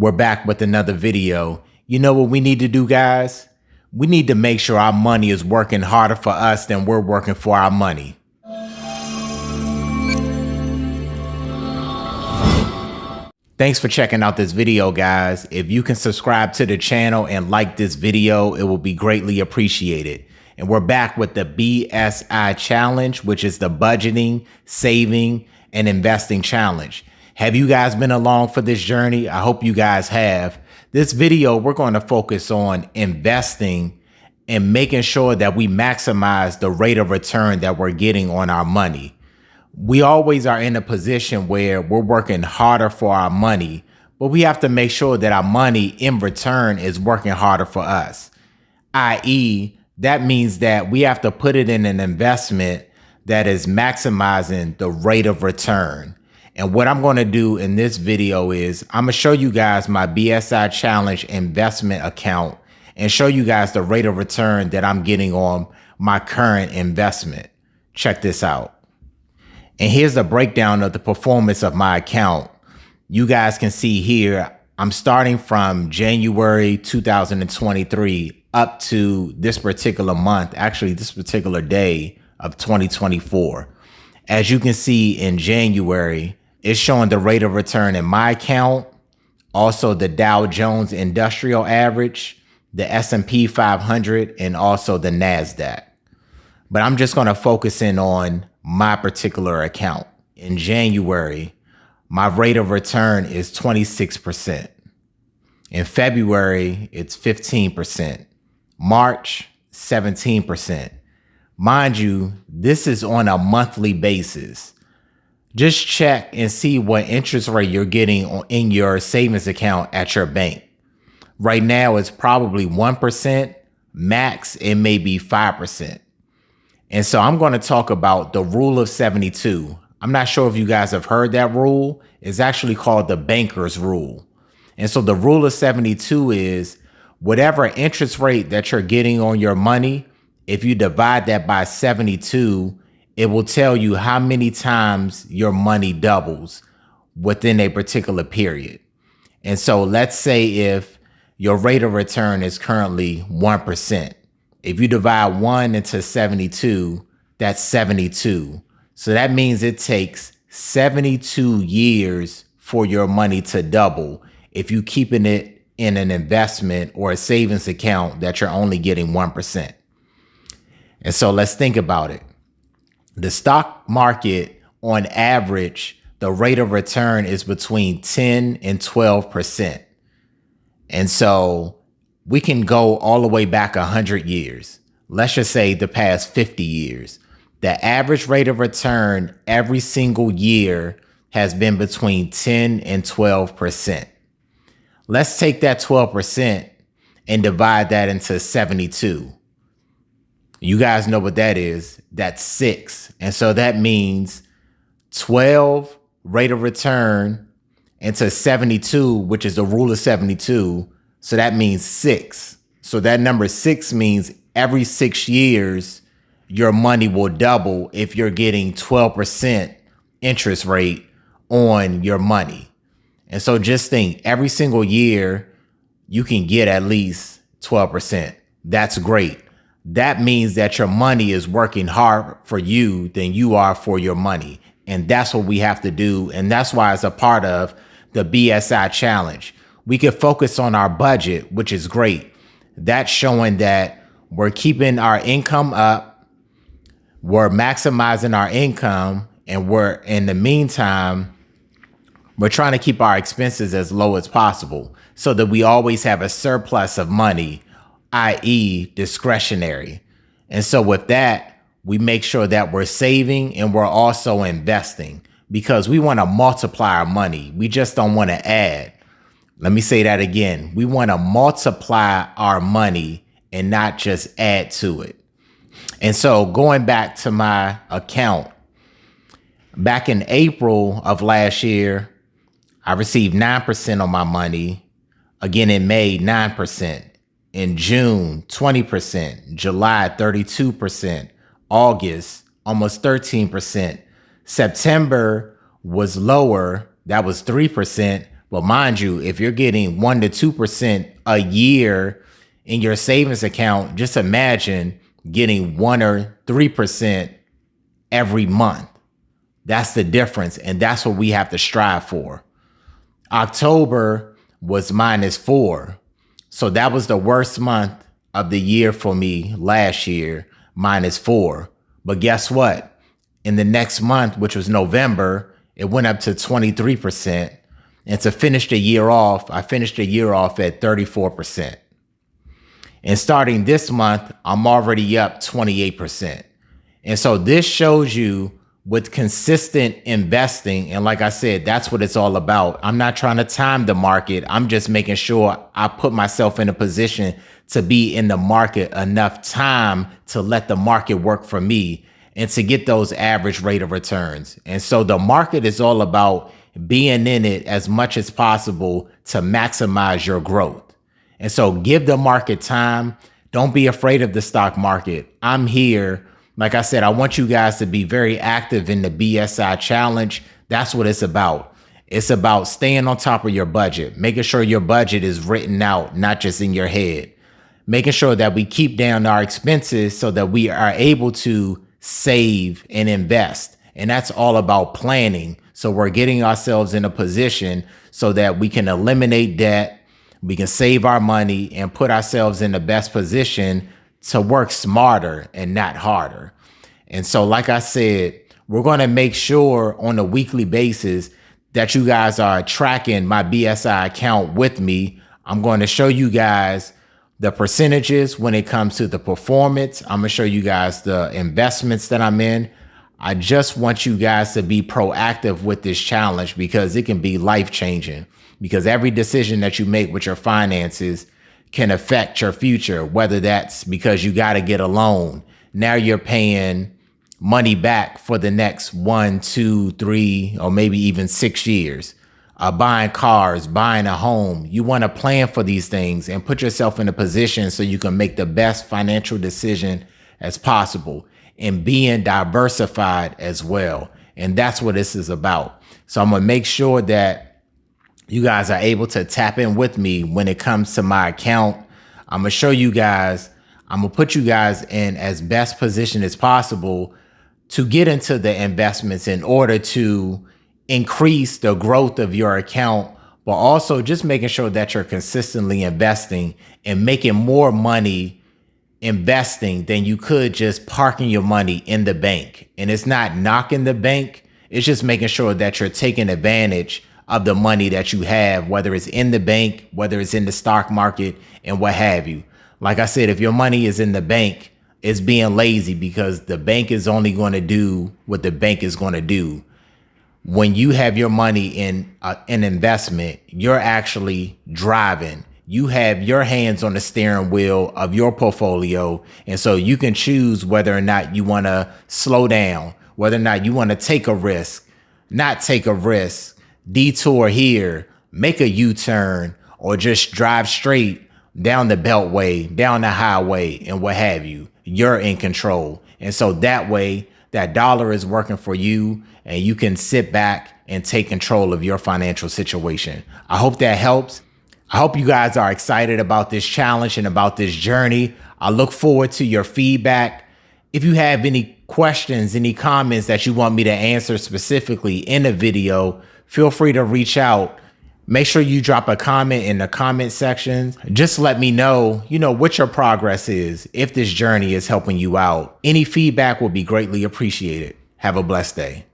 We're back with another video. You know what we need to do, guys? We need to make sure our money is working harder for us than we're working for our money. Thanks for checking out this video, guys. If you can subscribe to the channel and like this video, it will be greatly appreciated. And we're back with the BSI challenge, which is the budgeting, saving, and investing challenge. Have you guys been along for this journey? I hope you guys have. This video, we're going to focus on investing and making sure that we maximize the rate of return that we're getting on our money. We always are in a position where we're working harder for our money, but we have to make sure that our money in return is working harder for us. i.e., that means that we have to put it in an investment that is maximizing the rate of return. And what I'm going to do in this video is I'm going to show you guys my BSI Challenge investment account and show you guys the rate of return that I'm getting on my current investment. Check this out. And here's the breakdown of the performance of my account. You guys can see here, I'm starting from January 2023 up to this particular month, actually this particular day of 2024. As you can see in January, it's showing the rate of return in my account, also the Dow Jones Industrial Average, the S&P 500, and also the NASDAQ. But I'm just going to focus in on my particular account. In January, my rate of return is 26%. In February, it's 15%. March, 17%. Mind you, this is on a monthly basis. Just check and see what interest rate you're getting in your savings account at your bank. Right now, it's probably 1%. Max, it may be 5%. And so I'm going to talk about the rule of 72. I'm not sure if you guys have heard that rule. It's actually called the banker's rule. And so the rule of 72 is whatever interest rate that you're getting on your money, if you divide that by 72, it will tell you how many times your money doubles within a particular period. And so let's say if your rate of return is currently 1%. If you divide 1 into 72, that's 72. So that means it takes 72 years for your money to double if you keeping it in an investment or a savings account that you're only getting 1%. And so let's think about it. The stock market, on average, the rate of return is between 10 and 12%. And so we can go all the way back 100 years. Let's just say the past 50 years. The average rate of return every single year has been between 10 and 12%. Let's take that 12% and divide that into 72. You guys know what that is. That's 6. And so that means 12 rate of return into 72, which is the rule of 72. So that means 6. So that number 6 means every 6 years, your money will double if you're getting 12% interest rate on your money. And so just think every single year, you can get at least 12%. That's great. That means that your money is working hard for you than you are for your money. And that's what we have to do. And that's why it's a part of the BSI challenge. We can focus on our budget, which is great. That's showing that we're keeping our income up. We're maximizing our income. And we're, in the meantime, we're trying to keep our expenses as low as possible so that we always have a surplus of money, i.e. discretionary. And so with that, we make sure that we're saving and we're also investing because we want to multiply our money. We just don't want to add. Let me say that again. We want to multiply our money and not just add to it. And so going back to my account, back in April of last year, I received 9% on my money. Again, in May, 9%. In June, 20%, July, 32%, August, almost 13%. September was lower, that was 3%, But mind you, if you're getting 1 to 2% a year in your savings account, just imagine getting 1 or 3% every month. That's the difference. And that's what we have to strive for. October was -4. So that was the worst month of the year for me last year, -4. But guess what? In the next month, which was November, it went up to 23%. And to finish the year off, I finished the year off at 34%. And starting this month, I'm already up 28%. And so this shows you with consistent investing. And like I said, that's what it's all about. I'm not trying to time the market. I'm just making sure I put myself in a position to be in the market enough time to let the market work for me and to get those average rate of returns. And so the market is all about being in it as much as possible to maximize your growth. And so give the market time. Don't be afraid of the stock market. I'm here. Like I said, I want you guys to be very active in the BSI challenge. That's what it's about. It's about staying on top of your budget, making sure your budget is written out, not just in your head, making sure that we keep down our expenses so that we are able to save and invest. And that's all about planning. So we're getting ourselves in a position so that we can eliminate debt, we can save our money and put ourselves in the best position to work smarter and not harder. And so, like I said, we're going to make sure on a weekly basis that you guys are tracking my BSI account with me. I'm going to show you guys the percentages when it comes to the performance. I'm going to show you guys the investments that I'm in. I just want you guys to be proactive with this challenge because it can be life-changing, because every decision that you make with your finances can affect your future, whether that's because you got to get a loan. Now you're paying money back for the next 1, 2, 3, or maybe even 6 years. Buying cars, buying a home. You want to plan for these things and put yourself in a position so you can make the best financial decision as possible and being diversified as well. And that's what this is about. So I'm going to make sure that you guys are able to tap in with me when it comes to my account. I'm going to show you guys, I'm going to put you guys in as best position as possible to get into the investments in order to increase the growth of your account, but also just making sure that you're consistently investing and making more money investing than you could just parking your money in the bank. And it's not knocking the bank. It's just making sure that you're taking advantage of the money that you have, whether it's in the bank, whether it's in the stock market, and what have you. Like I said, if your money is in the bank, it's being lazy because the bank is only going to do what the bank is going to do. When you have your money in an investment, you're actually driving. You have your hands on the steering wheel of your portfolio. And so you can choose whether or not you want to slow down, whether or not you want to take a risk, not take a risk, detour here, make a U-turn, or just drive straight down the beltway, down the highway, and what have you. You're in control. And so that way, that dollar is working for you and you can sit back and take control of your financial situation. I hope that helps. I hope you guys are excited about this challenge and about this journey. I look forward to your feedback. If you have any questions, any comments that you want me to answer specifically in a video, feel free to reach out. Make sure you drop a comment in the comment section. Just let me know, what your progress is, if this journey is helping you out. Any feedback will be greatly appreciated. Have a blessed day.